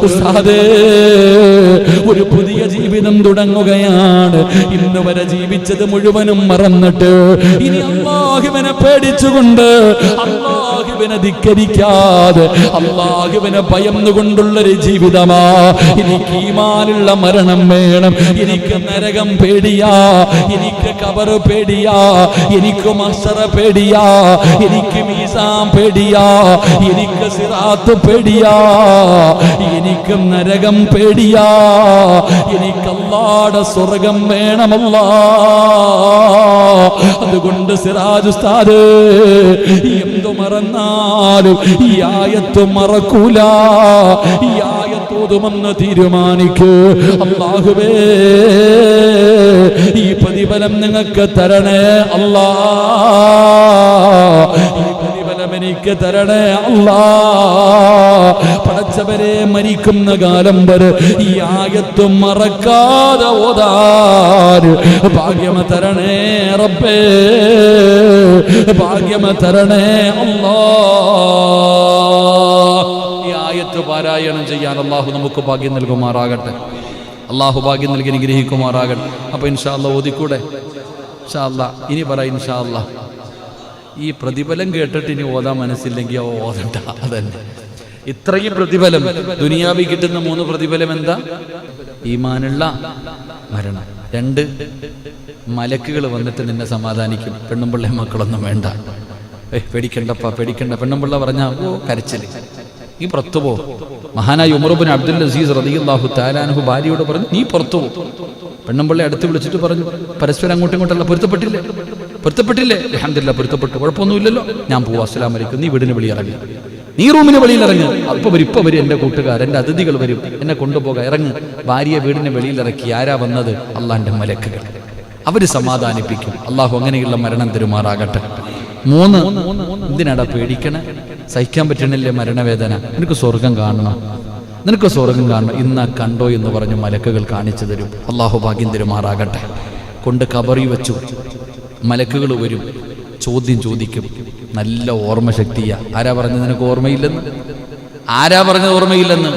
ഉസ്താദേ, ഒരു പുതിയ ജീവിതം തുടങ്ങുകയാണ്. ഇന്ന് വരെ ജീവിച്ചത് മുഴുവനും മറന്നിട്ട് ഇനി അല്ലാഹുവിനെ പേടിച്ചുകൊണ്ട്, അല്ലാഹുവിനെ ധിക്കരിക്കാതെ, അല്ലാഹുവിനെ ഭയന്നുകൊണ്ടുള്ളൊരു ജീവിതമാ. എനിക്ക് ഈമാനുള്ള മരണം വേണം. എനിക്ക് നരകം പേടിയാ, എനിക്ക് ഖബർ പേടിയാ, എനിക്ക് മഹ്ശറ പേടിയാ, എനിക്ക് മീസാൻ പേടിയാ, എനിക്ക് സിറാത്ത് പേടിയാ, എനിക്ക് നരകം പേടിയാ, എനിക്ക് അല്ലാഹുവിന്റെ സ്വർഗ്ഗം വേണമല്ലാ. അതുകൊണ്ട് സിറാജ് ഉസ്താദ് എന്തു മറന്നാലും ഈ ആയത്ത് മറക്കൂല. ഈ ആയത്ത് ഓതുമെന്ന് തീരുമാനിക്കൂ. അല്ലാഹുവേ, ഈ പ്രതിഫലം നിങ്ങൾക്ക് തരണേ അല്ലാ, ഈ പ്രതിഫലം എനിക്ക് തരണേ അല്ലാ. പടച്ചവരെ, മരിക്കുന്ന കാലം വരെ ഈ ആയത്ത് മറക്കാതെ ഓതാൻ ഭാഗ്യം തരണേ റബ്ബേ, ഭാഗ്യം തരണേ അല്ലാ. ഈ ആയത്ത് പാരായണം ചെയ്യാൻ അല്ലാഹു നമുക്ക് ഭാഗ്യം നൽകുമാറാകട്ടെ. അല്ലാഹു ഭാഗ്യം നൽകി അനുഗ്രഹിക്കുമാറാകട്ടെ. അപ്പോൾ ഇൻഷാ അല്ലാഹ് ഓതിക്കൂടെ? ഇൻഷാ അല്ലാഹ് ഇനി പറ ഇൻഷാ അല്ലാഹ്. ഈ പ്രതിഫലം കേട്ടിട്ട് ഇനി ഓതാൻ മനസ്സില്ലെങ്കിൽ ഓതണ്ട. അതന്നെ ഇത്രയും പ്രതിഫലം. ദുനിയാവിൽ കിട്ടുന്ന 3 പ്രതിഫലം എന്താ? ഈമാനുള്ള മരണം. 2, മലക്കുകൾ വന്നിട്ട് നിന്നെ സമാധാനിക്കും. പെണ്ണുമ്പിള്ള മക്കളൊന്നും വേണ്ട, പേടിക്കണ്ടപ്പാ പേടിക്കണ്ട. പെണ്ണുമ്പിള്ള പറഞ്ഞാൽ കരച്ചില്, നീ പുറത്തു പോ. മഹാനായ ഉമർ ഇബ്നു അബ്ദുൽ അസീസ് റളിയല്ലാഹു തആല അൻഹു ഭാര്യയോട് പറഞ്ഞു, നീ പുറത്തു പോ. പെണ്ണുമ്പിള്ളയെ അടുത്ത് വിളിച്ചിട്ട് പറഞ്ഞു, പരസ്പരം അങ്ങോട്ടും ഇങ്ങോട്ടല്ല, പൊരുത്തപ്പെട്ടില്ലേ? അൽഹംദുലില്ലാഹ് പൊരുത്തപ്പെട്ടു, കുഴപ്പമൊന്നുമില്ലല്ലോ, ഞാൻ പോവാ, അസ്സലാമു അലൈക്കും. നീ വീടിന് വെളിയിറങ്ങി, നീ റൂമിന് വെളിയിലിറങ്ങി. ഇപ്പൊ വരും എൻ്റെ കൂട്ടുകാർ, എൻ്റെ അതിഥികൾ വരും, എന്നെ കൊണ്ടുപോകാൻ ഇറങ്ങ്. ഭാര്യയെ വീടിന് വെളിയിലിറക്കി. ആരാ വന്നത്? അള്ളാന്റെ മലക്കുകൾ. അവര് സമാധാനിപ്പിക്കും. അള്ളാഹു അങ്ങനെയുള്ള മരണം തരുമാറാകട്ടെ. 3, എന്തിനാടാ പേടിക്കണേ? സഹിക്കാൻ പറ്റണില്ലേ മരണവേദന? നിനക്ക് സ്വർഗം കാണണം, നിനക്ക് സ്വർഗം കാണണം. ഇന്നാ കണ്ടോ എന്ന് പറഞ്ഞ് മലക്കുകൾ കാണിച്ചു തരും. അള്ളാഹു ഭാഗ്യം തരുമാറാകട്ടെ. കൊണ്ട് ഖബറി വെച്ചു. മലക്കുകൾ വരും, ചോദ്യം ചോദിക്കും. നല്ല ഓർമ്മശക്തിയാ. ആരാ പറഞ്ഞത് നിനക്ക് ഓർമ്മയില്ലെന്ന്? ആരാ പറഞ്ഞത് ഓർമ്മയില്ലെന്ന്?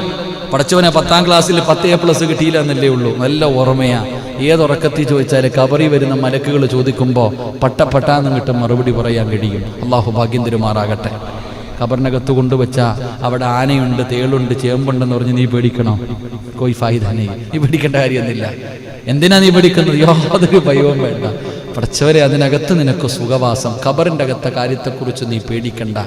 പഠിച്ചവനെ 10ാം ക്ലാസ്സിൽ 10A+ കിട്ടിയില്ല എന്നല്ലേ ഉള്ളൂ. നല്ല ഓർമ്മയാ. ഏതുറക്കത്തിൽ ചോദിച്ചാൽ ഖബറി വരുന്ന മലക്കുകൾ ചോദിക്കുമ്പോൾ പട്ടാന്ന് കിട്ടും മറുപടി പറയാൻ കഴിയും. അള്ളാഹു ഭാഗ്യം തരുമാറാകട്ടെ. ഖബറിനകത്ത് കൊണ്ടുവച്ചാ അവിടെ ആനയുണ്ട്, തേളുണ്ട്, ചേമ്പുണ്ടെന്ന് പറഞ്ഞ് നീ പേടിക്കണോ? കോയി ഫായിദാനേ, നീ പേടിക്കേണ്ട കാര്യമൊന്നുമില്ല. എന്തിനാ നീ പേടിക്കുന്നത്? യാതൊരു ഭയവും വേണ്ട. പഠിച്ചവരെ, അതിനകത്ത് നിനക്ക് സുഖവാസം. ഖബറിൻ്റെ അകത്തെ കാര്യത്തെക്കുറിച്ച് നീ പേടിക്കണ്ട.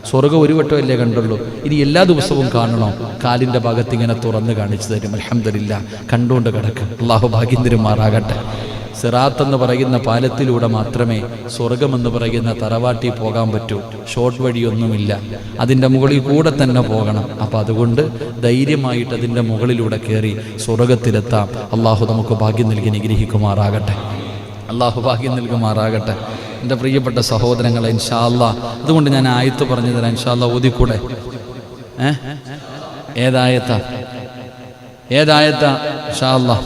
സ്വർഗ്ഗം ഒരു വട്ടമല്ലേ കണ്ടുള്ളൂ, ഇനി എല്ലാ ദിവസവും കാണണോ? കാലിൻ്റെ ഭാഗത്ത് ഇങ്ങനെ തുറന്ന് കാണിച്ചു തരും. അൽഹംദുലില്ലാ, കണ്ടുകൊണ്ട് കിടക്കും. അല്ലാഹു ഭാഗ്യം തരുമാറാകട്ടെ. സിറാത്ത് എന്ന് പറയുന്ന പാലത്തിലൂടെ മാത്രമേ സ്വർഗമെന്ന് പറയുന്ന തറവാട്ടി പോകാൻ പറ്റൂ. ഷോർട്ട് വഴിയൊന്നുമില്ല, അതിൻ്റെ മുകളിൽ കൂടെ തന്നെ പോകണം. അപ്പം അതുകൊണ്ട് ധൈര്യമായിട്ട് അതിൻ്റെ മുകളിലൂടെ കയറി സ്വർഗത്തിലെത്താം. അള്ളാഹു നമുക്ക് ഭാഗ്യം നൽകി അനുഗ്രഹിക്കുമാറാകട്ടെ. അള്ളാഹു ഭാഗ്യം നൽകുമാറാകട്ടെ. എൻ്റെ പ്രിയപ്പെട്ട സഹോദരങ്ങളെ, ഇൻഷാ അല്ലാഹ് അതുകൊണ്ട് ഞാൻ ആയത്ത് പറഞ്ഞു തരാം. ഇൻഷാ അല്ലാഹ് ഓതിക്കൂടെ? ഏതായത്താ? ഇൻഷാ അല്ലാഹ്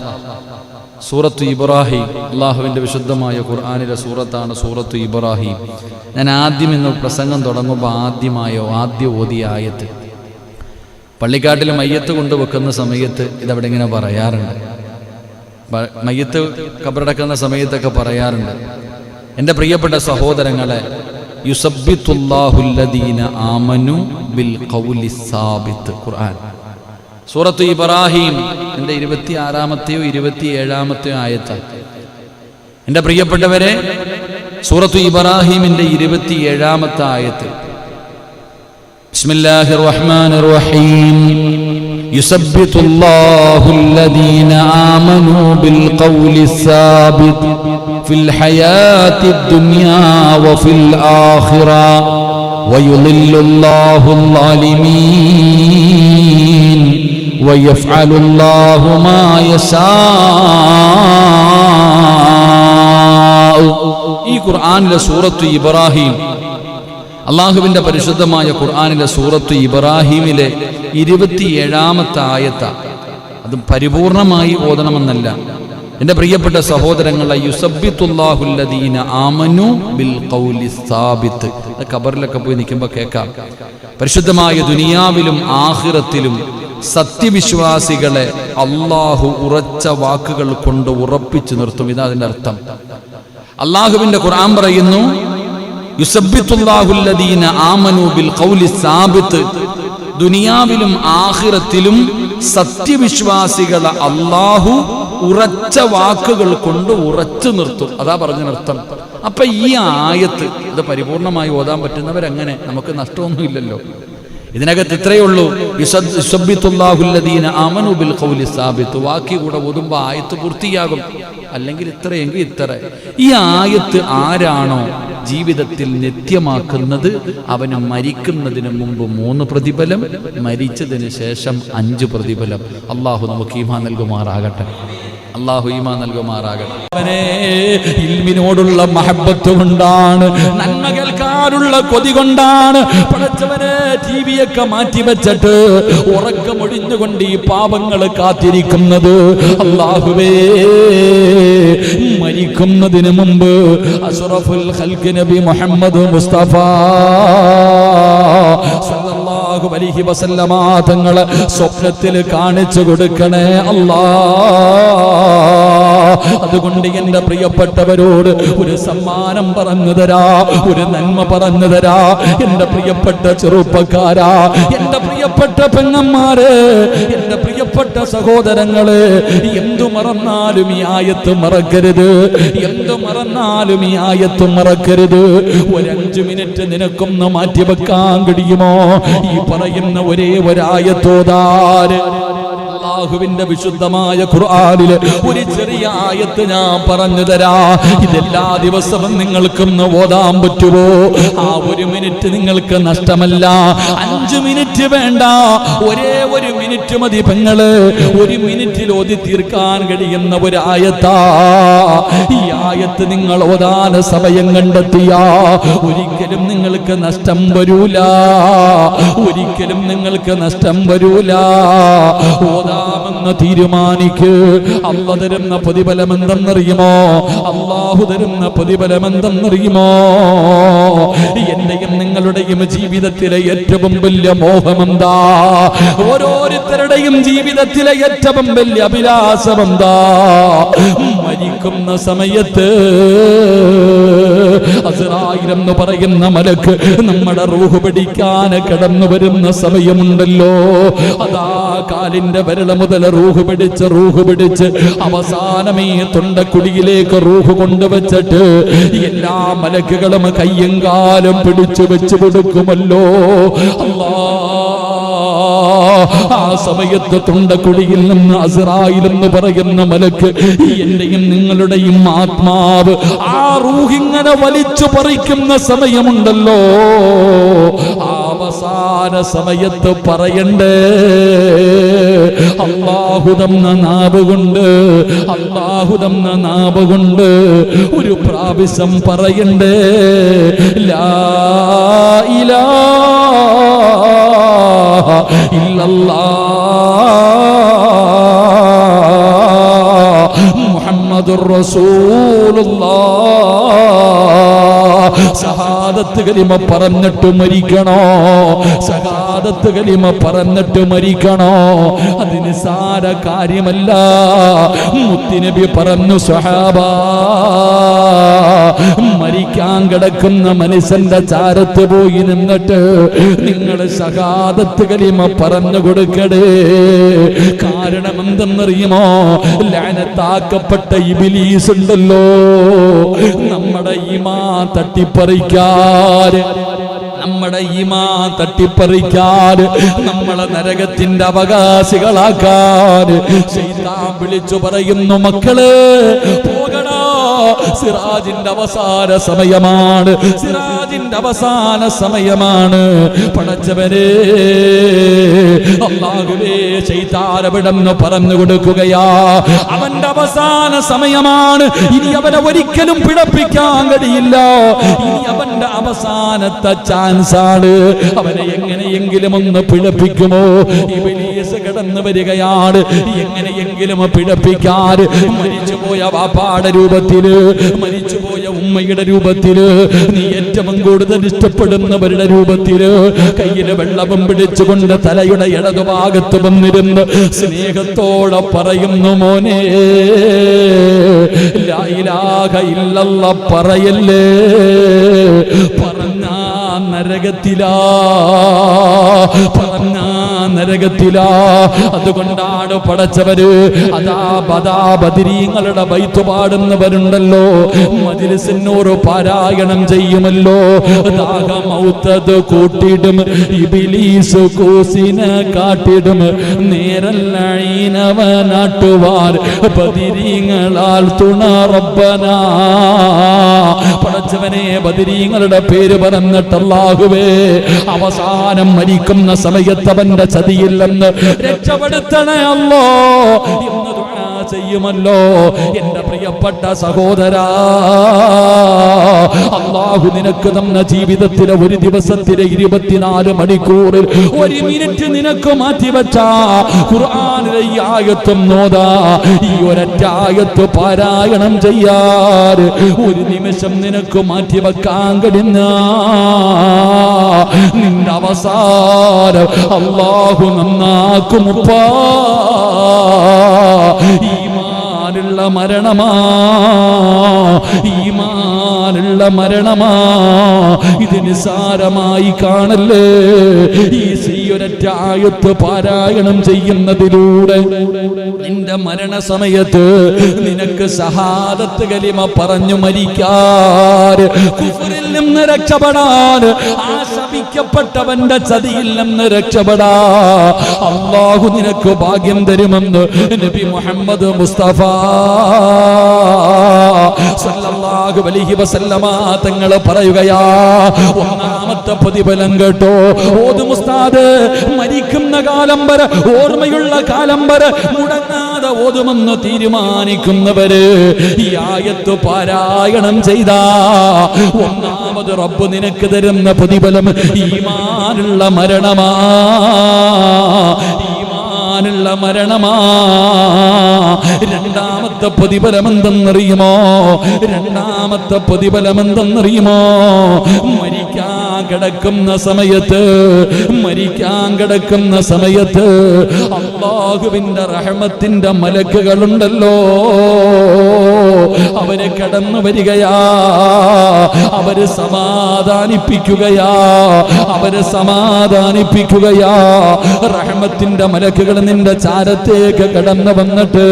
സൂറത്തു ഇബ്രാഹിം. അള്ളാഹുവിൻ്റെ വിശുദ്ധമായ ഖുർആനിലെ സൂറത്താണ് സൂറത്തു ഇബ്രാഹിം. ഞാൻ ആദ്യം ഇന്ന് പ്രസംഗം തുടങ്ങുമ്പോൾ ആദ്യം ഓതിയ ആയത്ത്. പള്ളിക്കാട്ടിൽ മയ്യത്ത് കൊണ്ടുവെക്കുന്ന സമയത്ത് ഇതവിടെ ഇങ്ങനെ പറയാറുണ്ട്. മയ്യത്ത് ഖബറടക്കുന്ന സമയത്തൊക്കെ പറയാറുണ്ട്. എൻ്റെ പ്രിയപ്പെട്ട സഹോദരങ്ങളെ, യുസബ്ബിതുല്ലാഹുല്ലദീന ആമനു ബിൽ ഖൗലി സാബിത്ത്. ഖുർആൻ സൂറത്തു ഇബ്രാഹിം എൻ്റെ 26-ാമത്തെയോ 27-ാമത്തെയോ ആയത്താണ്. എൻ്റെ പ്രിയപ്പെട്ടവരെ, സൂറത്തു ഇബ്രാഹിമിൻ്റെ 27-ാമത്തെ ആയത്ത്. ബിസ്മില്ലാഹിർ റഹ്മാനിർ റഹീം. യുസബ്ബിതുല്ലാഹുല്ലദീന ആമനു ബിൽ ഖൗലി സാബിത്ത് ഫിൽ ഹയാത്തിദ് ദുനിയാ വഫിൽ ആഖിറ വയുളില്ലുല്ലാഹുൽ ളാലിമീൻ വയഫ്അലുല്ലാഹു മാ യശാ. ഈ ഖുർആനിലെ സൂറത്തു ഇബ്രാഹിം, അള്ളാഹുവിൻ്റെ പരിശുദ്ധമായ ഖുർആനിലെ സൂറത്തു ഇബ്രാഹിമിലെ 27-ാമത്തെ ആയത്ത. അത് പരിപൂർണമായി ഓതണമെന്നല്ല എൻ്റെ പ്രിയപ്പെട്ട സഹോദരങ്ങളെ. യുസബ്ബിതുല്ലാഹുല്ലദീന ആമനു ബിൽ ഖൗലി സാബിത്ത്. ഖബറിലൊക്കെ പോയി നിൽക്കുമ്പോൾ കേൾക്കാം. പരിശുദ്ധമായ ദുനിയാവിലും ആഖിറത്തിലും സത്യവിശ്വാസികളെ അള്ളാഹു ഉറച്ച വാക്കുകൾ കൊണ്ട് ഉറപ്പിച്ചു നിർത്തും. ഇതാ അതിന്റെ അർത്ഥം. അള്ളാഹുവിന്റെ ഖുർആൻ പറയുന്നു, യുസബ്ബിതുല്ലാഹുല്ലദീന ആമനൂ ബിൽ ഖൗലി സാബിത്ത്. ദുനിയാവിലും ആഖിറത്തിലും സത്യവിശ്വാസികളെ അള്ളാഹു ഉറച്ച വാക്കുകൾ കൊണ്ട് ഉറച്ചു നിർത്തും. അതാ പറഞ്ഞതിനർത്ഥം. അപ്പൊ ഈ ആയത്ത് ഇത് പരിപൂർണമായി ഓതാൻ പറ്റുന്നവരങ്ങനെ, നമുക്ക് നഷ്ടമൊന്നുമില്ലല്ലോ. ഇതിനകത്ത് ഇത്രയേ ഉള്ളൂ, യുസബ്ബിതുല്ലാഹുല്ലദീന ആമനൂ ബിൽ ഖൗലി സാബിത്ത്. വാക്കി കൂടെ ഓതുമ്പോൾ ആയത്ത് പൂർത്തിയാകും. അല്ലെങ്കിൽ ഇത്രയെങ്കിൽ ഇത്ര. ഈ ആയത്ത് ആരാണോ ജീവിതത്തിൽ നിത്യമാക്കുന്നത് അവന് മരിക്കുന്നതിന് മുമ്പ് 3 പ്രതിഫലം, മരിച്ചതിന് ശേഷം 5 പ്രതിഫലം. അള്ളാഹു നമുക്ക് ഈമാൻ നൽകുമാറാകട്ടെ. അള്ളാഹു ഈമാൻ നൽകുമാറാകട്ടെ. ഇൽമിനോടുള്ള മഹബത്ത് കൊണ്ടാണ്, നന്മ കേൾക്കാനുള്ള കൊതി കൊണ്ടാണ് പടച്ചവനെ ടിവിയൊക്കെ മാറ്റിവെച്ചിട്ട് ഉറക്കമൊഴിഞ്ഞുകൊണ്ട് ഈ പാപങ്ങൾ കാത്തിരിക്കുന്നത്. അല്ലാഹുവേ, മരിക്കുന്നതിന് മുമ്പ് അഷ്റഫുൽ ഖൽഖ് നബി മുഹമ്മദ് മുസ്തഫ സല്ലല്ലാഹു അലൈഹി വസല്ലമ തങ്ങളെ സ്വപ്നത്തിൽ കാണിച്ചു കൊടുക്കണേ അല്ലാഹ്. അതുകൊണ്ട് എന്റെ പ്രിയപ്പെട്ടവരോട് ഒരു സമ്മാനം പറഞ്ഞു തരാ, ഒരു നന്മ പറഞ്ഞു തരാ. എന്റെ പ്രിയപ്പെട്ട ചെറുപ്പക്കാരാ, എന്റെ പ്രിയപ്പെട്ട പെങ്ങന്മാര്, എന്റെ പ്രിയപ്പെട്ട സഹോദരങ്ങള്, എന്തു മറന്നാലും ഈ ആയത്ത് മറക്കരുത്. എന്തു മറന്നാലും ഈ ആയത്ത് മറക്കരുത്. ഒരു 5 മിനിറ്റ് നിനക്കൊന്ന് മാറ്റിവെക്കാൻ കഴിയുമോ? ഈ പറയുന്ന ഒരേ ഒരായത്തോതാര് അല്ലാഹുവിന്റെ വിശുദ്ധമായ ഖുർആനിലെ ഒരു ചെറിയ ആയത്ത് ഞാൻ പറഞ്ഞു തരാ. ഇതെല്ലാ ദിവസവും നിങ്ങൾക്കൊന്ന് ഓതാൻ പറ്റുമോ? ആ 1 മിനിറ്റ് നിങ്ങൾക്ക് നഷ്ടമല്ല. 5 മിനിറ്റ് വേണ്ട, ഒരേ 1 മിനിറ്റ് മതി പെങ്ങള്. 1 മിനിറ്റിൽ ഓതി തീർക്കാൻ കഴിയുന്ന ഒരു ആയത്താ. ഈ ആയത്ത് നിങ്ങൾ ഓതാൻ സമയം കണ്ടെത്തിയ ഒരിക്കലും നിങ്ങൾക്ക് നഷ്ടം വരൂല. ഒരിക്കലും നിങ്ങൾക്ക് നഷ്ടം വരൂല. ഓതാമെന്ന് തീരുമാനിക്ക്. അല്ലാഹു തരുന്ന പ്രതിഫലം എന്തെന്നറിയുമോ? അല്ലാഹു തരുന്ന പ്രതിഫലം എന്തെന്നറിയുമോ? എന്റെയും നിങ്ങളുടെയും ജീവിതത്തിലെ ഏറ്റവും വലിയ മോഹമെന്താ? ഓരോരുത്തരുടെയും ജീവിതത്തിലെ ഏറ്റവും വലിയ അഭിലാഷമെന്താ? മരിക്കുന്ന സമയത്ത് അസ്റായീൽ എന്ന് പറയുന്ന മലക്ക് നമ്മുടെ റൂഹ് പിടിക്കാൻ കടന്നു വരുന്ന സമയമുണ്ടല്ലോ. അതാ കാലിന്റെ വിരൽ മുതൽ റൂഹ് പിടിച്ച് അവസാനമേ തൊണ്ടക്കുടിയിലേക്ക് റൂഹ് കൊണ്ടുവച്ചിട്ട് എല്ലാ മലക്കുകളും കയ്യും കാലും പിടിച്ചു വെച്ചു കൊടുക്കുമല്ലോ. ആ സമയത്ത് തൊണ്ടക്കുടിയിൽ നിന്ന് അസ്റായീൽ എന്ന് പറയുന്ന മലക്ക് എന്റെയും നിങ്ങളുടെയും ആത്മാവ് ആ റൂഹിങ്ങനെ വലിച്ചു പറിക്കുന്ന സമയമുണ്ടല്ലോ. അവസാന സമയത്ത് പറയണ്ടേ, അല്ലാഹു തന്ന നാവ് കൊണ്ട് ഒരു പ്രാവശ്യം പറയണ്ടേ, ലാ ഇലാഹ ഇല്ലല്ലാഹ് മുഹമ്മദുർ റസൂലുള്ളാഹ്. ഷഹാദത്ത് കലിമ പറഞ്ഞിട്ട് മരിക്കണോ? ഷഹാദത്ത് കലിമ പറഞ്ഞിട്ട് മരിക്കണോ? അത് നിസ്സാര കാര്യമല്ല. മുത്തുനബി പറഞ്ഞു, സ്വഹാബാ, മരിക്കാൻ കിടക്കുന്ന മനുഷ്യന്റെ ചാരത്ത് പോയി നിന്നിട്ട് നിങ്ങൾ ഷഹാദത്ത് കലിമ പറഞ്ഞു കൊടുക്കടേ. കാരണം എന്തെന്നറിയുമോ? ലഅനത്താക്കപ്പെട്ട ഇബ്ലീസ് ഉണ്ടല്ലോ, നമ്മുടെ ഈമാൻ തട്ടിപ്പറിക്കാൻ, നമ്മളെ നരകത്തിന്റെ അവകാശികളാക്കാൻ ശൈത്താൻ വിളിച്ചു പറയുന്നു, മക്കളെ പോകണോ, സിറാജിന്റെ അവസാന സമയമാണ്, സിറാജിന്റെ അവസാന സമയമാണ്. പടച്ചവനെ അല്ലാഹുവേ, ശൈത്താൻ അവിടെന്ന് പറഞ്ഞു കൊടുക്കുകയാ, അവന്റെ അവസാന സമയമാണ്. ഇനി അവനെ ഒരിക്കലും പിഴപ്പിക്കാൻ കഴിയില്ല. ഇനി അവന്റെ അവസാനത്തെ ചാൻസ് ആണ്. അവനെ എങ്ങനെയെങ്കിലും ഒന്ന് പിഴപ്പിക്കുമോ? ഇബ്ലീസ് കടന്നു വരികയാണ്. എങ്ങനെയെങ്കിലും പിഴപ്പിക്കാൻ മരിച്ചുപോയ വാപ്പാടെ രൂപത്തിൽ രൂപത്തില്, മരിച്ചുപോയ ഉമ്മയുടെ രൂപത്തില്, നീ ഏറ്റവും കൂടുതൽ ഇഷ്ടപ്പെടുന്നവരുടെ രൂപത്തില് കയ്യില് വെള്ളവും പിടിച്ചുകൊണ്ട് തലയുടെ ഇടതുഭാഗത്ത് വന്നിരുന്ന് സ്നേഹത്തോടെ പറയുന്നു, മോനെ ലാ ഇലാഹ ഇല്ലല്ലാഹ് പറയല്ലേ, പറഞ്ഞാ നരകത്തിലാ, പറഞ്ഞാ നരകത്തിലാ. അതുകൊണ്ടാണ് പടച്ചവര് ബദരീങ്ങളുടെ ബൈത്ത് പാടുന്നവരുണ്ടല്ലോ, മജ്ലിസിനോട് പാരായണം ചെയ്യുമല്ലോ, ദാഹമൗത്തത് കൂട്ടിടും ഇബ്ലീസ് കൂസിനെ കാട്ടിടും, നേരല്ലീനവനാട്ടുവാർ ബദരീങ്ങളാൽ തുണ റബ്ബനാ. പടച്ചവനെ, ബദരീങ്ങളുടെ പേര് പറഞ്ഞിട്ട് അല്ലാഹുവേ അവസാനം മരിക്കുന്ന സമയത്ത് അവന്റെ ചതിയില്ലെന്ന് രക്ഷപ്പെടുത്തണേ അല്ലോ എന്ന് ദുആ ചെയ്യുമല്ലോ. എന്റെ പ്രിയപ്പെട്ട സഹോദരാ, അല്ലാഹു നിനക്ക് തന്ന ജീവിതത്തിലെ ഒരു ദിവസത്തിലെ 24 മണിക്കൂറിൽ 1 മിനിറ്റ് നിനക്ക് മാറ്റിവെച്ച ഖുർആനിലെ ഈ ആയത്തും നോദാ, ഈ ഒരൊറ്റ ആയത്ത് പാരായണം ചെയ്യാൻ 1 നിമിഷം നിനക്ക് മാറ്റിവെക്കാൻ കഴിഞ്ഞ നിന്റെ അവസാനം അല്ലാഹു നന്നാക്കുമുപ്പാ. ഈമാനുള്ള മരണമാ, ഈമാനുള്ള മരണമാ. ഇത് നിസാരമായി കാണല്ലേ. ഈ ഒരൊറ്റ ആയത്ത് പാരായണം ചെയ്യുന്നതിലൂടെ നിന്റെ മരണസമയത്ത് നിനക്ക് ശഹാദത്ത് കലിമ പറഞ്ഞു മരിക്കാൻ, കുഫറിൽ നിന്ന് രക്ഷപ്പെടാൻ, ആ ശപിക്കപ്പെട്ടവന്റെ ചതിയിൽ നിന്ന് രക്ഷപ്പെടാ അല്ലാഹു നിനക്ക് ഭാഗ്യം തരുമെന്ന് നബി മുഹമ്മദ് മുസ്തഫ സല്ലല്ലാഹു അലൈഹി വസല്ലമ തങ്ങൾ പറയുകയാ. ഒന്നാമത്തെ പ്രതിഫലം കേട്ടോ, ഓതും ഉസ്താദ്, മരിക്കുന്ന കാലം വരെ, ഓർമ്മയുള്ള കാലം വരെ മുടങ്ങാതെ ഓതുമെന്ന് തീരുമാനിക്കുന്നവര് ഈ ആയത്ത് പാരായണം ചെയ്താ ഒന്നാമത് റബ്ബ് നിനക്ക് തരുന്ന പ്രതിഫലം ഈമാനുള്ള മരണമാ, ഈമാനുള്ള മരണമാ. രണ്ടാമത്തെ പ്രതിഫലം എന്തെന്നറിയുമോ? രണ്ടാമത്തെ പ്രതിഫലം എന്തെന്നറിയുമോ? മരിക്കാൻ കിടക്കുന്ന സമയത്ത്, മരിക്കാൻ കിടക്കുന്ന സമയത്ത് അല്ലാഹുവിന്റെ റഹ്മത്തിന്റെ മലക്കുകളുണ്ടല്ലോ, അവര് കടന്നു വരികയാ, അവര് സമാധാനിപ്പിക്കുകയാ, അവര് സമാധാനിപ്പിക്കുകയാ. റഹ്മത്തിന്റെ മലക്കുകൾ നിന്റെ ചാരത്തേക്ക് കടന്നു വന്നിട്ട്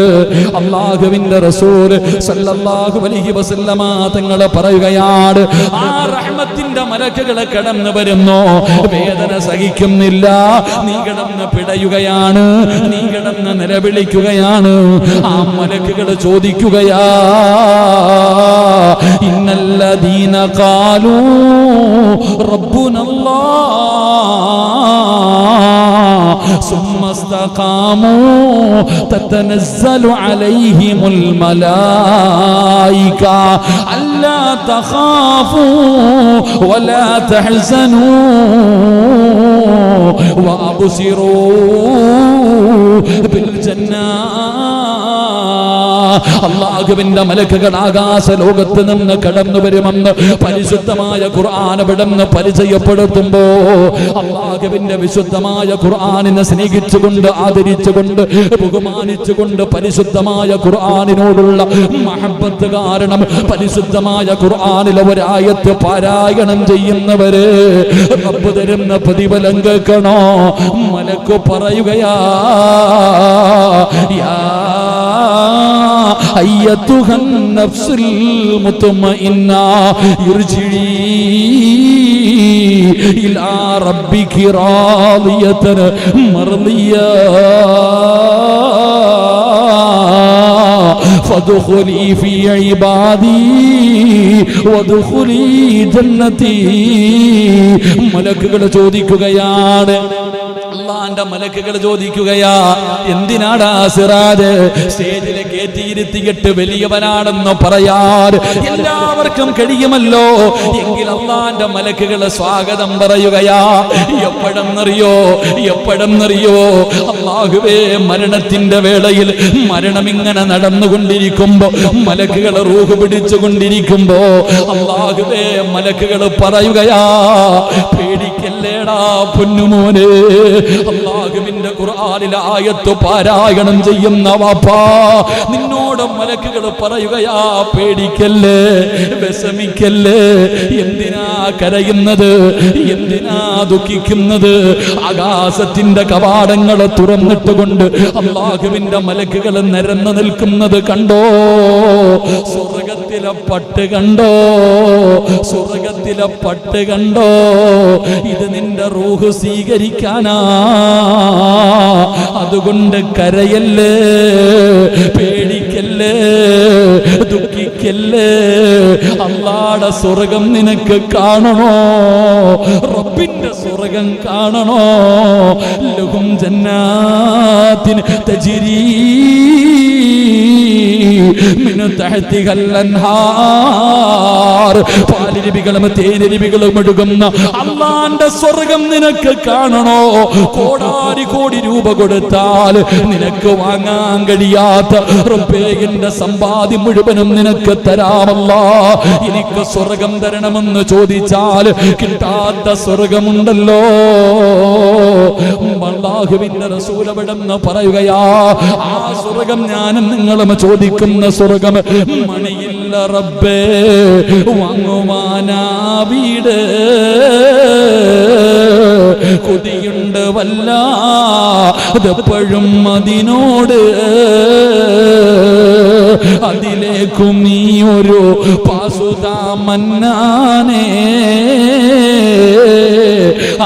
അല്ലാഹുവിന്റെ റസൂൽ സല്ലല്ലാഹു അലൈഹി വസല്ലമ തങ്ങൾ പറയുകയാണ്, ആ റഹ്മത്തിന്റെ മലക്കുകൾ കടന്നു വരുന്നു, വേദന സഹിക്കുന്നില്ല, നീ കിടന്ന് പിടയുകയാണ്, നീ കിടന്ന് നിലവിളിക്കുകയാണ്. ആ മലക്കുകൾ ചോദിക്കുകയാ, ഇന്നല്ലദീന ഖാലൂ റബ്ബുനല്ലാഹ് സുമ്മ ഇസ്തഖാമൂ തതനസ്സലു അലൈഹിമുൽ മലായിക അല്ലാ തഖാഫൂ വലാ തഹ്സനൂ വഅബ്സിറൂ ബിൽ ജന്നാ. അല്ലാഹുവിന്റെ മലക്കുകൾ ആകാശ ലോകത്ത് നിന്ന് കടന്നു വരുമെന്ന് പരിശുദ്ധമായ ഖുർആൻ വിടുന്ന് പരിചയപ്പെടുത്തുമ്പോ അല്ലാഹുവിന്റെ വിശുദ്ധമായ ഖുർആനിനെ സ്നേഹിച്ചുകൊണ്ട്, ആദരിച്ചുകൊണ്ട്, ബഹുമാനിച്ചുകൊണ്ട്, പരിശുദ്ധമായ ഖുർആനിനോടുള്ള മഹബ്ബത്ത് കാരണം പരിശുദ്ധമായ ഖുർആനിലെ ഒരായത്ത് പാരായണം ചെയ്യുന്നവര് റബ്ബ് തരുന്ന പ്രതിഫലം കേൾക്കണോ? മലക്ക് പറയുകയാ, യാ അയ്യത്തുഹൻ നഫ്സുൽ മുത്മഇന്ന ഇർജിഇ ഇലാ റബ്ബികി റാദിയതൻ മർദിയ ഫദ്ഖുലി ഫീ ഇബാദി വദ്ഖുലി ജന്നതി. മലക്കുകൾ ചോദിക്കുകയാണ്, അള്ളാന്റെ മലക്കുകൾ ചോദിക്കുകയാ, എന്തിനാടാ സിറാജ് സ്റ്റേജിലെ കയറ്റിയിരുത്തിയിട്ട് വലിയവനാണെന്ന് പറയാൻ എല്ലാവർക്കും കഴിയുമല്ലോ. എങ്കിൽ അള്ളാന്റെ മലക്കുകൾ സ്വാഗതം പറയുകയാ. എപ്പോഴെന്നറിയോ അല്ലാഹുവേ, മരണത്തിന്റെ വേളയിൽ മരണം ഇങ്ങനെ നടന്നുകൊണ്ടിരിക്കുമ്പോ, മലക്കുകൾ റൂഹ് പിടിച്ചുകൊണ്ടിരിക്കുമ്പോ അല്ലാഹുവേ, മലക്കുകൾ പറയുകയാ, പേടിക്കല്ലേടാ പൊന്നുമോനെ. അല്ലാഹുവിന്റെ ഖുർആനിലെ ആയത്ത് പാരായണം ചെയ്യുന്ന വാപ്പാ, നിന്നോട് മലക്കുകൾ പറയുകയാ, പേടിക്കല്ലേ, വിഷമിക്കല്ലേ. എന്തിനാ കരയുന്നത്, എന്തിനാ ദുഃഖിക്കുന്നത്? ആകാശത്തിന്റെ കവാടങ്ങൾ തുറന്നിട്ടുകൊണ്ട് അല്ലാഹുവിന്റെ മലക്കുകൾ നിരന്നു നിൽക്കുന്നത് കണ്ടോ? സ്വർഗത്തിലെ പട്ട് കണ്ടോ? സ്വർഗത്തിലെ പട്ട് കണ്ടോ? ഇത് നിന്റെ റൂഹ് സ്വീകരിക്കാനാ. അതുകൊണ്ട് കരയല്ലേ, പേടിക്കല്ലേ, ദുഃഖിക്കല്ലേ. അല്ലാഹുവിന്റെ സ്വർഗം നിനക്ക് കാണണോ? റബ്ബിന്റെ സ്വർഗം കാണണോ? ലഹും ജന്നാത്തിൻ തജ്രീ മിൻ തഹ്തിഹൽ അൻഹാർ. പാലരുവികളും തേനരുവികളും ഒഴുകുന്ന അല്ലാഹുവിന്റെ സ്വർഗം നിനക്ക് കാണണോ? കോടാരി കോടി രൂപ കൊടുത്താൽ നിനക്ക് വാങ്ങാൻ കഴിയാത്ത റബ്ബേന്റെ സമ്പാദ്യം മുഴുവനും നിനക്ക് തരാമല്ലാ. എനിക്ക് സ്വർഗം തരണമെന്ന് ചോദിച്ചാൽ കിട്ടാത്ത സ്വർഗമുണ്ടല്ലോ. അല്ലാഹുവിന്റെ റസൂൽ അവിടെന്ന് പറയുകയാ, ആ സ്വർഗം ഞാനും നിങ്ങളും ചോദിക്കുന്ന സ്വർഗം മണിയില്ല റബ്ബേ, വാങ്ങുവാനാ വീട്. കൊതിയുണ്ട് വല്ലാതെപ്പോഴും അതിനോട്. അതിലേക്കും നീ ഒരു പാസുതാ മന്നാനേ,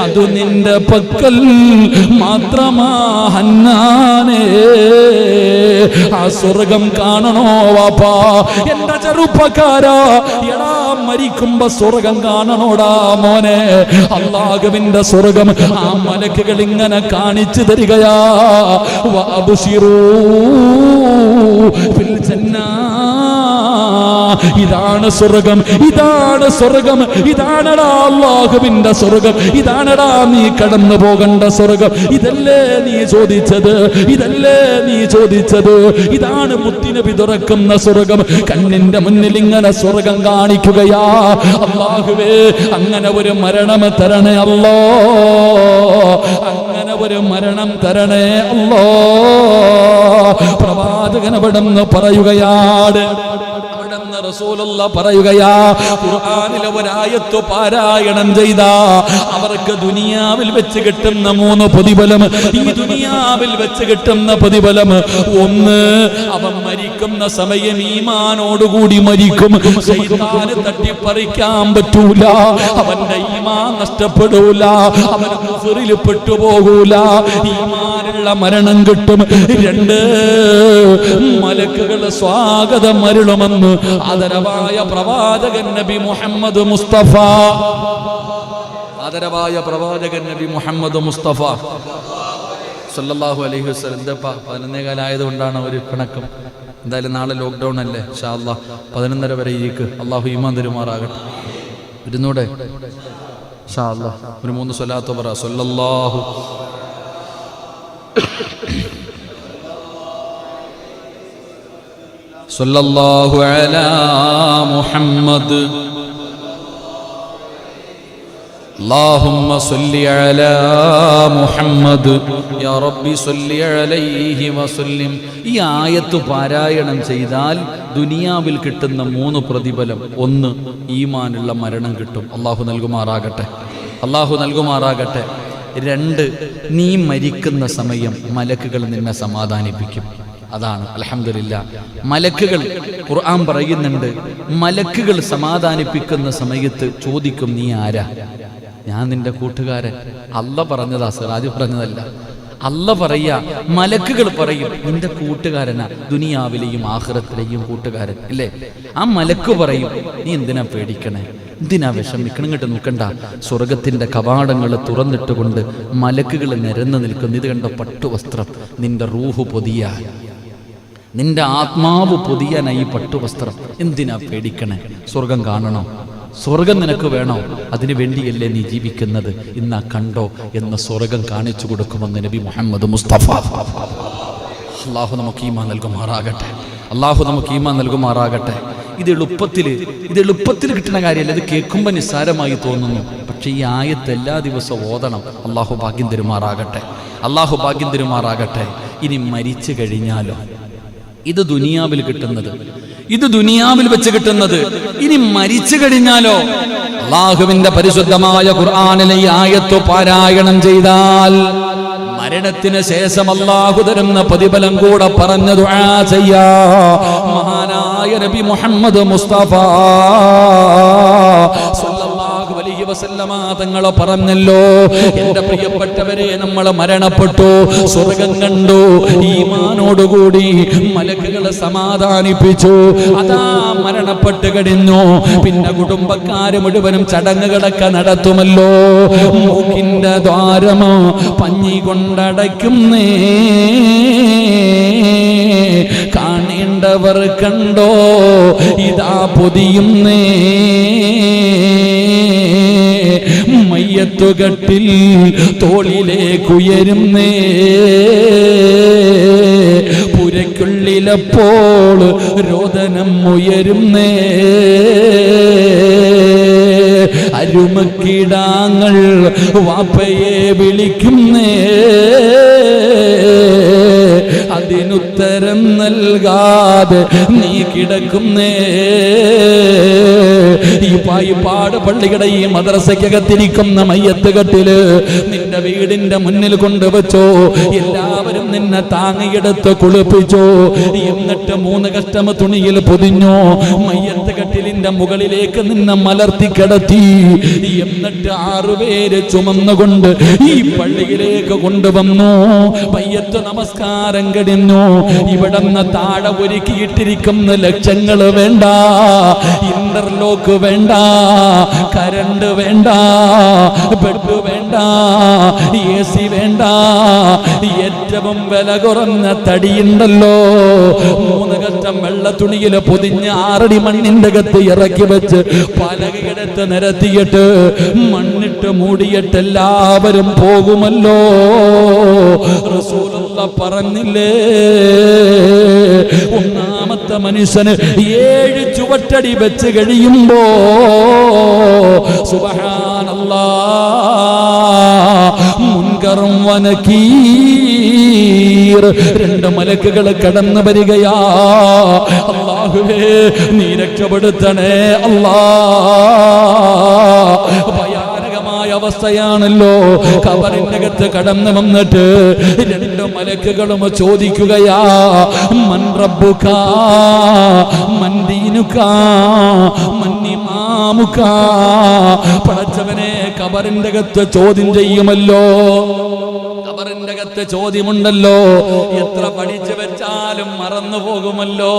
അതു നിന്റെ പക്കൽ മാത്രമാ ഹന്നാനേ. ആ സ്വർഗം കാണണോ വാപ്പാ? എന്റെ ചെറുപ്പക്കാരാ, എടാ മരിക്കുമ്പോ സ്വർഗം കാണണോടാ മോനെ. അല്ലാഹുവിന്റെ സ്വർഗം ആ മലക്കുകൾ ഇങ്ങനെ കാണിച്ചു തരികയാ. വഅബ്ശിറൂ ഫിൽ ജന്നാ. ഇതാണ് സ്വർഗം, ഇതാണ് സ്വർഗം, ഇതാണടാ അല്ലാഹുവിന്റെ സ്വർഗം, ഇതാണടാ നീ കടന്നു പോകേണ്ട സ്വർഗം. ഇതല്ലേ നീ ചോദിച്ചത്, ഇതല്ലേ നീ ചോദിച്ചത്. ഇതാണ് മുത്തുനബി തുറക്കുന്ന സ്വർഗം. കണ്ണിന്റെ മുന്നിൽ ഇങ്ങനെ സ്വർഗം കാണിക്കുകയാ. അല്ലാഹുവേ, അങ്ങനെ ഒരു മരണം തരണേ അല്ലോ, അങ്ങനെ ഒരു മരണം തരണേ അല്ലോ. പ്രവാചകൻ അവിടെന്ന് പറയുകയാണ്, റസൂലുള്ളാഹി പറയുകയാ, ഖുർആനിലെ ഒരായത്ത് പാരായണം ചെയ്താ അവർക്ക് ദുനിയാവിൽ വെച്ച് കിട്ടുന്ന 3 പ്രതിഫലം. ഈ ദുനിയാവിൽ വെച്ച് കിട്ടുന്ന പ്രതിഫലം, ഒന്ന്, അവൻ മരിക്കുന്ന സമയം ഈമാനോടുകൂടി മരിക്കും. ശൈത്താന് തട്ടിപ്പറിക്കാൻ പറ്റൂല, അവന്റെ ഈമാൻ നഷ്ടപ്പെടൂല, അവൻ കുഫറിൽ പെട്ടുപോകൂല, ഈമാനുള്ള മരണം കിട്ടും. 2, മലക്കുകൾ സ്വാഗതം അരുളുമെന്ന് ആദരവായ പ്രവാചകൻ നബി മുഹമ്മദ് മുസ്തഫ. ആദരവായ പ്രവാചകൻ നബി മുഹമ്മദ് മുസ്തഫ സല്ലല്ലാഹു അലൈഹി വസല്ലം. എന്താ 11 ആയതുകൊണ്ടാണ് ഒരു കണക്കം. എന്തായാലും നാളെ ലോക്ക്ഡൗൺ അല്ലേ, ഇൻഷാ അല്ലാഹ് 11:30 വരെ ഇരിക്ക്. അള്ളാഹു ഈമാൻ തരുമാറാകട്ടെ. ഇരുന്നൂടെ ഇൻഷാ അല്ലാഹ്. ഒരു 3 സ്വലാത്ത് പറ. സല്ലല്ലാഹു സല്ലല്ലാഹു അലാ മുഹമ്മദ് اللهم صل على محمد يا ربي صل عليه وسلم. ഈ ആയത്ത് പാരായണം ചെയ്താൽ ദുനിയാവിൽ കിട്ടുന്ന 3 പ്രതിഫലം. 1, ഈമാനുള്ള മരണം കിട്ടും. അല്ലാഹു നൽകുമാറാകട്ടെ, അല്ലാഹു നൽകുമാറാകട്ടെ. 2, നീ മരിക്കുന്ന സമയം മലക്കുകൾ നിന്നെ സമാധാനിപ്പിക്കും. അതാണ് അൽഹംദുലില്ലാഹ്. മലക്കുകൾ, ഖുർആൻ പറയുന്നുണ്ട്, മലക്കുകൾ സമാധാനിപ്പിക്കുന്ന സമയത്ത് ചോദിക്കും, നീ ആരാ? ഞാൻ നിന്റെ കൂട്ടുകാരൻ. അല്ലാഹ് പറഞ്ഞതാ, സിറാജ് പറഞ്ഞതല്ല. അല്ല പറയാ, മലക്കുകൾ പറയും നിന്റെ കൂട്ടുകാരനാ ദുനിയാവിലെയും ആഖിറത്തിലെയും കൂട്ടുകാരൻ അല്ലേ. ആ മലക്ക് പറയും നീ എന്തിനാ പേടിക്കണേ, എന്തിനാ വിഷമിക്കണം, ഇങ്ങോട്ട് നോക്കണ്ട. സ്വർഗത്തിന്റെ കവാടങ്ങൾ തുറന്നിട്ടുകൊണ്ട് മലക്കുകൾ നിരന്നു നിൽക്കുന്നു. ഇത് കണ്ട പട്ടുവസ്ത്രം നിന്റെ റൂഹ് പൊതിയാൻ, നിന്റെ ആത്മാവ് പൊതിയാനായി പട്ടുവസ്ത്രം. എന്തിനാ പേടിക്കണേ, സ്വർഗം കാണണോ, സ്വർഗം നിനക്ക് വേണോ, അതിനു വേണ്ടിയല്ലേ നീ ജീവിക്കുന്നത്, ഇന്നാ കണ്ടോ എന്ന് സ്വർഗം കാണിച്ചു കൊടുക്കുമെന്ന് നബി മുഹമ്മദ് മുസ്തഫ. അള്ളാഹു നമുക്ക് ഈമാൻ നൽകുമാറാകട്ടെ, അള്ളാഹു നമുക്ക് ഈമാൻ നൽകുമാറാകട്ടെ. ഇത് എളുപ്പത്തിൽ കിട്ടുന്ന കാര്യമല്ല. ഇത് കേൾക്കുമ്പോൾ നിസ്സാരമായി തോന്നുന്നു, പക്ഷെ ഈ ആയത്ത് എല്ലാ ദിവസവും ഓതണം. അള്ളാഹു ഭാഗ്യം തരുമാറാകട്ടെ, അള്ളാഹു ഭാഗ്യം തരുമാറാകട്ടെ. ഇനി മരിച്ചു കഴിഞ്ഞാലോ, ഇത് ദുനിയാവിൽ കിട്ടുന്നത്, ഇത് ദുനിയാവിൽ വെച്ച് കിട്ടുന്നത്. ഇനി മരിച്ചു കഴിഞ്ഞാലോ, അള്ളാഹുവിന്റെ പരിശുദ്ധമായ ഖുർആനിലെ ഈ ആയത്ത് പാരായണം ചെയ്താൽ മരണത്തിന് ശേഷം അല്ലാഹു തരുന്ന പ്രതിഫലം കൂടെ പറഞ്ഞു ദുആ ചെയ്യാ. മഹാനായ നബി മുഹമ്മദ് മുസ്തഫ സല്ലല്ലാഹു അലൈഹി വസല്ലമ തങ്ങൾ പറഞ്ഞല്ലോ, എൻ്റെ പ്രിയപ്പെട്ടവരെ, നമ്മൾ മരണപ്പെട്ടു, സ്വർഗം കണ്ടു, ഈമാനോടുകൂടി മലക്കുകളെ സമാധാനിപ്പിച്ചു. അതാ മരണപ്പെട്ട് കഴിഞ്ഞു, പിന്നെ കുടുംബക്കാര് മുഴുവനും ചടങ്ങുകളൊക്കെ നടത്തുമല്ലോ. മൂക്കിന്റെ ദ്വാരമോ പഞ്ഞി കൊണ്ടടയ്ക്കുന്നേ, കാണേണ്ടവർ കണ്ടോ ഇതാ പൊതിയുന്നേ. മയ്യത്തുകട്ടിൽ തോളിലേക്കുയരുന്നേ, പുരയ്ക്കുള്ളിലപ്പോൾ രോദനം ഉയരുന്നേ. അരുമക്കിടാങ്ങൾ വാപ്പയെ വിളിക്കുന്നേ, അതിനുത്തരം നൽകാതെ നീ കിടക്കുന്നേ. ഈ പായിപ്പാട് പള്ളിയുടെ ഈ മദ്രസയ്ക്കകത്തിരിക്കുന്ന മയ്യത്ത് കട്ടില് നിന്റെ വീടിന്റെ മുന്നിൽ കൊണ്ടുവച്ചോ. എല്ലാവരും നിന്നെ താങ്ങിയെടുത്ത് കുളിപ്പിച്ചോ. എന്നിട്ട് 3 കഷ്ടം തുണിയിൽ പൊതിഞ്ഞോ. മയ്യത്ത് കട്ടിലിന്റെ മുകളിലേക്ക് നിന്നെ മലർത്തി കിടത്തി. എന്നിട്ട് 6 പേര് ചുമന്നുകൊണ്ട് ഈ പള്ളിയിലേക്ക് കൊണ്ടുവന്നു. മയ്യത്ത് നമസ്കാരം കഴിഞ്ഞു. ഇവിടുന്ന് താഴെ ഒരുക്കിയിട്ടിരിക്കുന്ന ലക്ഷങ്ങൾ വേണ്ട, ഇന്റർലോക്ക് വേണ്ട, കരണ്ട് വേണ്ട, ബെഡ് വേണ്ട, AC വേണ്ട. ഏറ്റവും വില കുറഞ്ഞ തടിയുണ്ടല്ലോ, 3 കഷ്ടം വെള്ള തുണിയിൽ പൊതിഞ്ഞ് 6 അടി മണ്ണിന്റെ അകത്ത് ഇറക്കി വെച്ച് പലകയെടുത്ത് നിരത്തിയിട്ട് മണ്ണിട്ട് മൂടിയിട്ട് എല്ലാവരും പോകുമല്ലോ. റസൂലുള്ള പറഞ്ഞില്ലേ, ഒന്നാമത്തെ മനുഷ്യന് 7 ചുവട്ടടി വെച്ച് കഴിയുമ്പോ സുബ്ഹാനല്ലാഹ് മുൻകറും വനകീർ 2 മലക്കുകൾ കടന്നു വരികയാ. അല്ലാഹുവേ നീ രക്ഷപ്പെടുത്തണേ അല്ലാഹ്. ഭയാനകമായ അവസ്ഥയാണല്ലോ. ഖബറിന്റെ അകത്ത് കടന്നു വന്നിട്ട് 2 മലക്കുകളും ചോദിക്കുകയാ, മൻ റബ്ബുക മൻ ദീനുക മൻ ഇമാമുക. പടച്ചവനെ, ഖബറിന്റെ അകത്ത് ചോദ്യം ചെയ്യുമല്ലോ, ഖബറിന്റെ അകത്ത് ചോദ്യമുണ്ടല്ലോ. എത്ര പഠിച്ചു വെച്ചാലും മറന്നു പോകുമല്ലോ.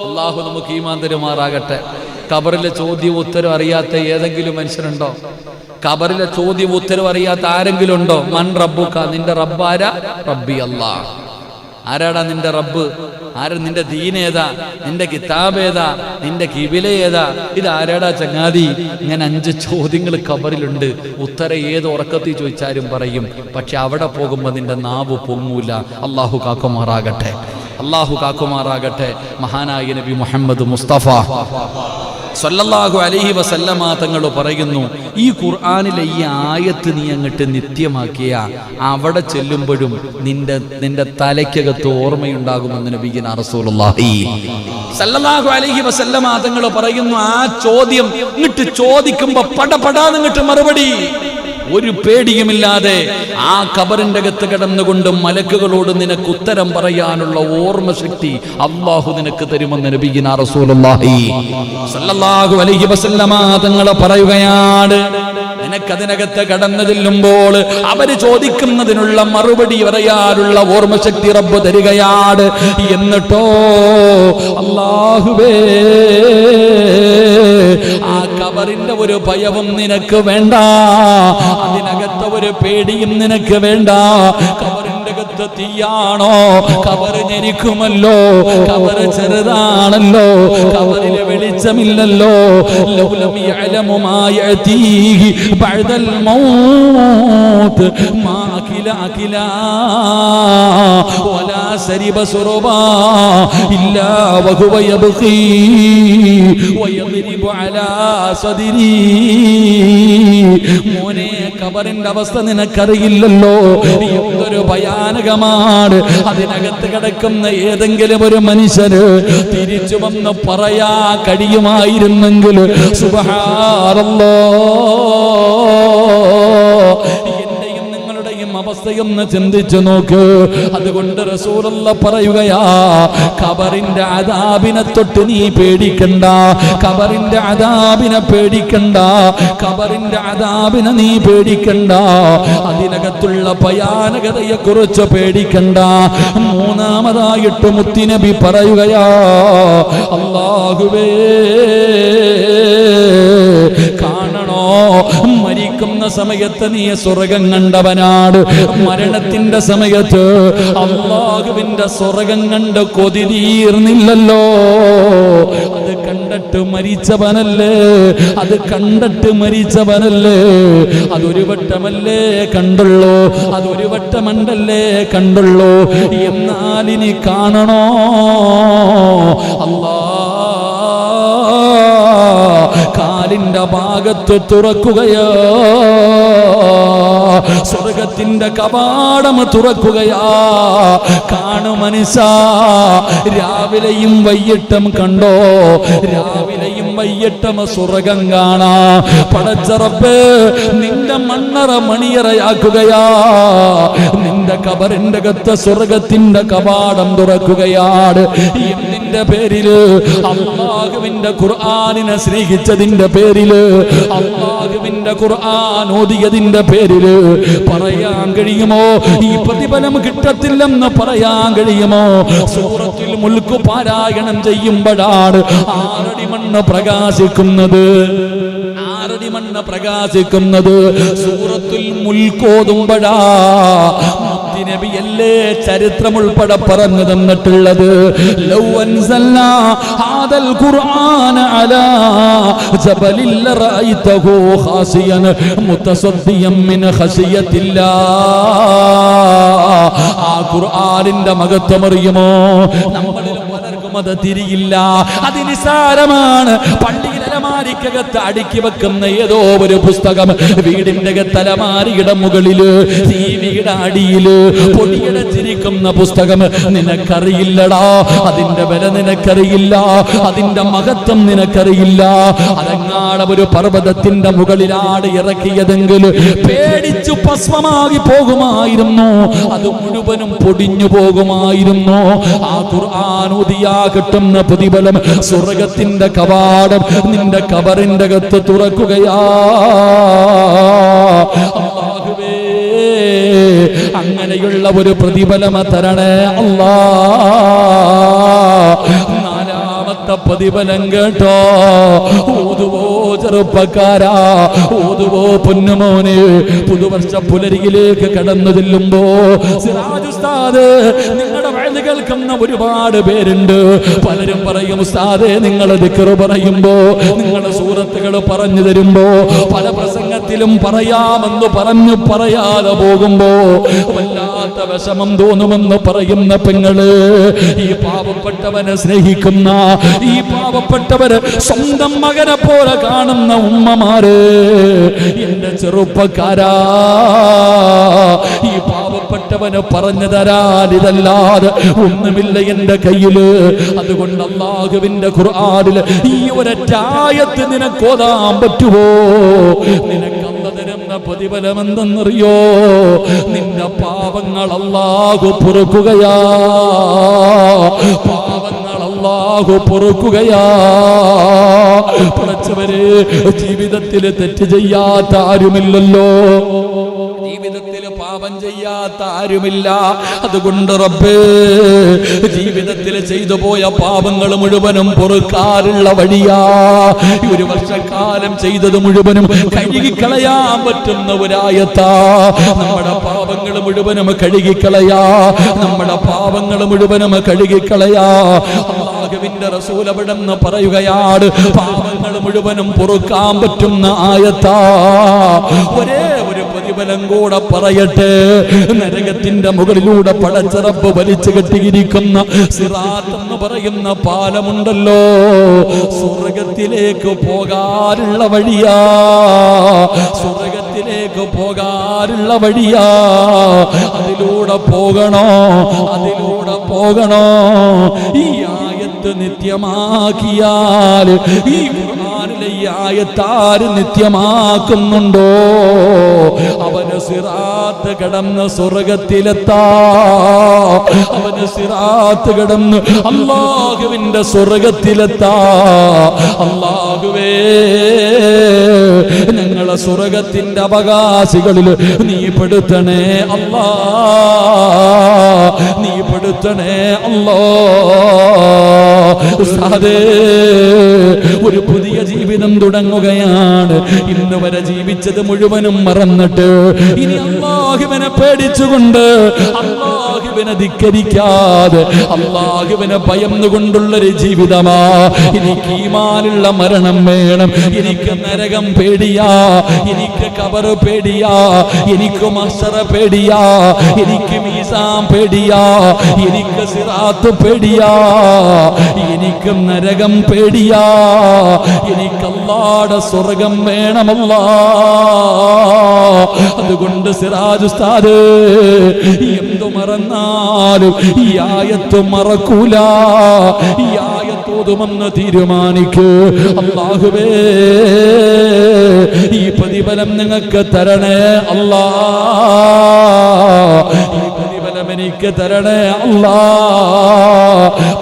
അല്ലാഹു നമുക്ക് ഈമാൻ തരുമാറാകട്ടെ. ഖബറിലെ ചോദ്യം ഉത്തരം അറിയാത്ത ഏതെങ്കിലും മനുഷ്യനുണ്ടോ? ഖബറിലെ ചോദ്യം ഉത്തരം അറിയാത്ത ആരെങ്കിലും ഉണ്ടോ? മൻ റബ്ബുക, നിന്റെ റബ്ബാരാ? റബ്ബി അല്ലാഹ്. ആരാടാ നിന്റെ റബ്ബ്? ആരാ നിന്റെ ദീനേതാ? നിന്റെ കിതാബ് ഏതാ? നിന്റെ കിബില ഏതാ? ഇത് ആരാടാ ചങ്ങാതി? ഇങ്ങനെ 5 ചോദ്യങ്ങൾ ഖബറിലുണ്ട്. ഉത്തരം ഏത് ഉറക്കത്തിൽ ചോദിച്ചാലും പറയും, പക്ഷെ അവിടെ പോകുമ്പോൾ നിന്റെ നാവ് പൊങ്ങൂല. അല്ലാഹു കാക്കുമാറാകട്ടെ, അല്ലാഹു കാക്കുമാറാകട്ടെ. മഹാനായ നബി മുഹമ്മദ് മുസ്തഫ സല്ലല്ലാഹു അലൈഹി വസല്ലമ തങ്ങൾ പറയുന്നു, ഈ ഖുർആനിലെ ഈ ആയത്ത് നീ അങ്ങോട്ട് നിത്യമാക്കിയ അവിടെ ചെല്ലുമ്പോഴും നിന്റെ തലയ്ക്കകത്ത് ഓർമ്മയുണ്ടാകുമെന്ന് നബിയിന റസൂലുള്ളാഹി സല്ലല്ലാഹു അലൈഹി വസല്ലമ തങ്ങൾ പറയുന്നു, ആ ചോദ്യം ഇങ്ങോട്ട് ചോദിക്കുമ്പോ പടപടാന്ന് ഇങ്ങോട്ട് മറുപടി. ഒരു പേടിയുമില്ലാതെ ആ ഖബറിന്റെ അകത്ത് കിടന്നുകൊണ്ട് മലക്കുകളോട് നിനക്ക് ഉത്തരം പറയാനുള്ള ഓർമ്മശക്തി അല്ലാഹു നിനക്ക് തരുമെന്ന് നബിയിനാ റസൂലുള്ളാഹി സ്വല്ലല്ലാഹു അലൈഹി വസല്ലമ തങ്ങൾ പറയുകയാണ്. നിനക്കതിനകത്ത് കടന്നു ചെല്ലുമ്പോൾ അവര് ചോദിക്കുന്നതിനുള്ള മറുപടി പറയാനുള്ള ഓർമ്മശക്തി റബ്ബ് തരികയാണ്. എന്നിട്ടോ അല്ലാഹുവേ, ആ ഖബറിന്റെ ഒരു ഭയവും നിനക്ക് വേണ്ട, അതിനകത്ത് ഒരു പേടിയും നിനക്ക് വേണ്ട. ഖബറിന്റെ അകത്ത് തീയാണോ? ഖബറ് ഞെരിക്കുമല്ലോ, ഖബറ് ചെറുതാണല്ലോ, ഖബറിലെ വെളിച്ചമില്ലല്ലോ. ലൗലം യഅലമു മാ യഅതീഹി ബഅദൽ മൗത്ത് മാ അകില വലാ സരിബ സുറബാ ഇല്ലാ വഹുവ യബ്ഖി വയദ്രിബു അലാ സദരി. മോനെ, ഖബറിന്റെ അവസ്ഥ നിനക്കറിയില്ലല്ലോ, എന്തൊരു ഭയാനകമാണ്. അതിനകത്ത് കിടക്കുന്ന ഏതെങ്കിലും ഒരു മനുഷ്യന് തിരിച്ചു വന്ന് പറയാ കഴിയുമായിരുന്നെങ്കിൽ സുബ്ഹാനല്ലാഹ്, എന്റെയും നിങ്ങളുടെയും അവസ്ഥയൊന്ന് ചിന്തിച്ചു നോക്ക്. അതുകൊണ്ട് റസൂലുള്ളാഹി പറയുകയാ, ഖബറിന്റെ അദാബിനെ തൊട്ട് നീ പേടിക്കണ്ട, ഖബറിന്റെ അദാബിനെ പേടിക്കണ്ട, ഖബറിന്റെ അദാബിനെ നീ പേടിക്കണ്ട, അതിനകത്തുള്ള ഭയാനകതയെ കുറിച്ച് പേടിക്കണ്ട. മൂന്നാമതായിട്ട് മുത്തുനബി പറയുകയാ, അല്ലാഹുവേ, കാണണോ, മരിക്കുന്ന സമയത്ത് നീ സ്വർഗം കണ്ടവനാണ്. മരണത്തിന്റെ സമയത്ത് അല്ലാഹുവിന്റെ സ്വർഗം കണ്ട് കൊതി തീർന്നില്ലല്ലോ. അത് കണ്ടിട്ട് മരിച്ചവനല്ലേ, അത് കണ്ടിട്ട് മരിച്ചവനല്ലേ. അതൊരു വട്ടമല്ലേ കണ്ടുള്ളൂ, അതൊരു വട്ടമണ്ടല്ലേ കണ്ടുള്ളൂ. എന്നാൽ ഇനി കാണണോ, അല്ലാ കാലിന്റെ ഭാഗത്ത് തുറക്കുകയോ, സ്വർഗത്തിന്റെ കവാടം തുറക്കുകയാ. കാണു മനുഷ്യാ, രാവിലെയും വൈകിട്ടും കണ്ടോ, രാവിലെയും വൈകിട്ടും സ്വർഗം കാണാ. പടച്ച റബ്ബേ, നിന്റെ മണ്ണറ മണിയറയാക്കുകയാ, നിന്റെ ഖബറിന്റെ അകത്ത് സ്വർഗത്തിന്റെ കവാടം തുറക്കുകയാണ്. എന്തിന്റെ പേരില്? അല്ലാഹുവിന്റെ ഖുർആനിനെ സ്നേഹിച്ചതിന്റെ പേരില്, അല്ലാഹുവിന്റെ ഖുർആൻ ഓതിയതിന്റെ പേരില് പറയാൻ കഴിയുമോ ഈ പ്രതിഫലം കിട്ടത്തില്ലെന്ന് പറയാൻ കഴിയുമോ? സൂറത്തുൽ മുൽക്ക് പാരായണം ചെയ്യുമ്പോഴാണ് 6 അടി മണ്ണ് പ്രകാശിക്കുന്നത്, 6 അടി മണ്ണ് പ്രകാശിക്കുന്നത്. സൂറത്തുൽ മുൽക്ക് ഓതുമ്പോഴാ നബിയല്ലേ ചരിത്രം ഉൾപ്പെടെ പറഞ്ഞു തന്നിട്ടുള്ളത്. ലൗ അൻസൽനാ ഹാദൽ ഖുർആന അലാ ജബലിൽ റഅയ്തഹു ഖാസിയൻ മുതസദ്ദിയൻ മിൻ ഖശിയത്തില്ലാ. ആ ഖുർആനിന്റെ മഹത്വം അറിയുമോ? നമ്മളിൽ പലർക്കും അത് തിരിയില്ല, അത് നിസാരമാണ്. പള്ളിയിൽ അലമാരിക്കകത്ത് അടുക്കി വെക്കുന്ന ഏതോ ഒരു പുസ്തകം വീടിന്റെ തലമാരിയുടെ മുകളില്, ടിവിയുടെ അടിയില് പൊടിയടച്ചിരിക്കുന്ന പുസ്തകം നിനക്കറിയില്ലടാ. അതിന്റെ വില നിനക്കറിയില്ല, അതിന്റെ മഹത്വം നിനക്കറിയില്ല. അതെങ്ങാട് ഒരു പർവ്വതത്തിന്റെ മുകളിലാണ് ഇറക്കിയതെങ്കിൽ പേടിച്ചു ഭസ്മമാകി പോകുമായിരുന്നു, അത് മുഴുവനും പൊടിഞ്ഞു പോകുമായിരുന്നു. ആ ഖുർആൻ ഓതിയാ കിട്ടുന്ന പ്രതിഫലം സ്വർഗത്തിന്റെ കവാടം നിന്റെ ഖബറിന്റെ അകത്ത് തുറക്കുകയാ. അല്ലാഹുവേ, അങ്ങനെയുള്ള ഒരു പ്രതിഫലം തരണേ അല്ലാ. നാലാമത്തെ പ്രതിഫലം കേട്ടോ, ഓതുവോ ചെറുപ്പക്കാരാ, ഓതുവോ പൊന്നുമോനെ. പുതുവർഷ പുലരിയിലേക്ക് കടന്നു ചെല്ലുമ്പോ സിറാജ് ഉസ്താദ്, നിങ്ങളുടെ വഴുത് കേൾക്കുന്ന ഒരുപാട് പേരുണ്ട്. പലരും പറയും, ഉസ്താദേ നിങ്ങൾ ദിക്ർ പറയുമ്പോ, നിങ്ങളുടെ സൂറത്തുകൾ പറഞ്ഞു തരുമ്പോ, പല പ്രസംഗത്തിലും പറയാമെന്ന് പറഞ്ഞു പറയാതെ പോകുമ്പോ വല്ലാത്ത വിഷമം തോന്നുമെന്ന് പറയുന്ന പെങ്ങള്, ഈ പാവപ്പെട്ടവനെ സ്നേഹിക്കുന്ന, ഈ പാവപ്പെട്ടവര് സ്വന്തം മകനെ പോലെ കാണുന്ന ഉമ്മമാര്, എന്റെ ചെറുപ്പക്കാരാ, ഈ പാവപ്പെട്ടവന് പറഞ്ഞു തരാൻ ഇതല്ലാതെ ഒന്നുമില്ല എന്റെ കയ്യില്. അതുകൊണ്ട് അല്ലാഹുവിന്റെ ഖുർആനിൽ ഈ ഒരൊറ്റ ആയത്ത് നിനക്ക് ഓതാൻ പറ്റുമോ? നിനക്ക് അല്ലാഹു തരുന്ന പ്രതിഫലം എന്തെന്നറിയോ? നിന്റെ പാപങ്ങൾ അല്ലാഹു പൊറുക്കുകയാ. പാപങ്ങൾ അല്ലാഹു പൊറുക്കുകയാ. പടച്ചവരെ, ജീവിതത്തിൽ തെറ്റ് ചെയ്യാത്ത ആരുമില്ലല്ലോ, ജീവിതത്തിൽ പാപം ചെയ്യാത്ത ആരുമില്ല. അതുകൊണ്ട് റബ്ബേ, ജീവിതത്തിൽ ചെയ്തു പോയ പാപങ്ങൾ മുഴുവനും പൊറുക്കാനുള്ള വഴിയാ. ഒരു വർഷക്കാലം ചെയ്തത് മുഴുവനും കഴുകിക്കളയാൻ പറ്റുന്ന ഒരായത്താ. നമ്മുടെ പാപങ്ങൾ മുഴുവനും കഴുകിക്കളയാ. നമ്മുടെ പാപങ്ങൾ മുഴുവനും കഴുകിക്കളയാ. അല്ലാഹുവിന്റെ റസൂൽ അവിടെന്ന് പറയുകയാണ്, പാപങ്ങൾ മുഴുവനും പൊറുക്കാൻ പറ്റുന്ന ആയത്താ. ഒരേ ഒരു പ്രതിഫലം കൂടെ പറയട്ടെ. നരകത്തിന്റെ മുകളിലൂടെ പടച്ച റബ്ബ് വലിച്ചു കെട്ടിയിരിക്കുന്ന സിറാത്ത് എന്ന് പറയുന്ന പാലമുണ്ടല്ലോ, സ്വർഗത്തിലേക്ക് പോകാനുള്ള വഴിയാ. സ്വർഗത്തിലേക്ക് പോകാനുള്ള വഴിയാ. അതിലൂടെ പോകണോ, അതിലൂടെ പോകണോ? ഈ ആയത്ത് നിത്യമാക്കിയാൽ, ഈ ഖുർആനിലെ ഈ ആയത്താര് നിത്യമാക്കുന്നുണ്ടോ, അവന് സിറാത്ത് കടന്ന് സ്വർഗത്തിലെത്താ. അവന് സിറാത്ത് കടന്ന് അല്ലാഹുവിന്റെ സ്വർഗത്തിലെത്താ. അല്ലാഹുവേ, ഞങ്ങളെ സ്വർഗത്തിന്റെ അവകാശികളിൽ നീ പെടുത്തണേ അല്ലാ, നീ പെടുത്തണേ അല്ലാ. ഉസ്താദേ, ഒരു പുതിയ ജീവിതം തുടങ്ങുകയാണ്. ഇന്ന് വരെ ജീവിച്ചത് മുഴുവനും മറന്നിട്ട് ഇനി അല്ലാഹുവിനെ പേടിച്ചുകൊണ്ട്, അല്ലാഹുവിനെ ധിക്കരിക്കാതെ, അല്ലാഹുവിനെ ഭയന്നുകൊണ്ടുള്ളൊരു ജീവിതമാ. എനിക്ക് ഈമാനുള്ള മരണം വേണം. എനിക്ക് നരകം പേടിയാ. എനിക്ക് ഖബർ പേടിയാ. എനിക്ക് മഹ്ശറ പേടിയാ. എനിക്ക് മീസാൻ പേടിയാ. എനിക്ക് സിറാത്ത് പേടിയാ. എനിക്ക് നരകം പേടിയാ. എനിക്ക് അല്ലാഹുവിന്റെ സ്വർഗം വേണമല്ലാ. അതുകൊണ്ട് സിറാജ് ഉസ്താദ്, എന്തു മറന്നാലും ഈ ആയത്ത് മറക്കൂല. ഈ ആയത്ത് ഓതുമെന്ന് തീരുമാനിക്കൂ. അല്ലാഹുവേ, ഈ പ്രതിഫലം നിങ്ങൾക്ക് തരണേ അല്ലാ. ഈ പ്രതിഫലം എനിക്ക് തരണേ അല്ലാ.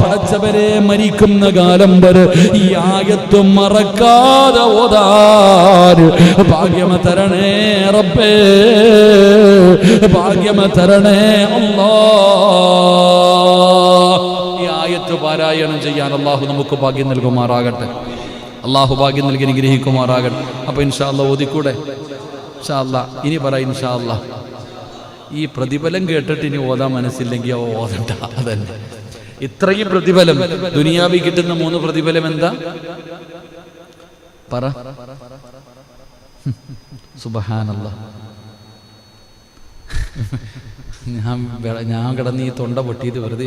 പടച്ചവരെ, മരിക്കുന്ന കാലം വരെ ഈ ആയത്ത് മറക്കാതെ ഓതാൻ ഭാഗ്യം തരണേ റബ്ബേ, ഭാഗ്യം തരണേ അല്ലാ. ഈ ആയത്ത് പാരായണം ചെയ്യാൻ അല്ലാഹു നമുക്ക് ഭാഗ്യം നൽകുമാറാകട്ടെ. അല്ലാഹു ഭാഗ്യം നൽകി അനുഗ്രഹിക്കുമാറാകട്ടെ. അപ്പൊ ഇൻഷാ അല്ലാഹ് ഓതിക്കൂടെ? ഇൻഷാ അല്ലാഹ് ഇനി പറ ഇൻഷാ അല്ലാഹ്. ഈ പ്രതിഫലം കേട്ടിട്ട് ഇനി ഓതാൻ മനസ്സില്ലെങ്കിൽ ഓതണ്ട. അതന്നെ ഇത്രയും പ്രതിഫലം. ദുനിയാവിൽ കിട്ടുന്ന 3 പ്രതിഫലം എന്താ പറ? സുബ്ഹാനല്ലാഹ്. ഞാൻ കിടന്ന് ഈ തൊണ്ട പൊട്ടിയത് വെറുതെ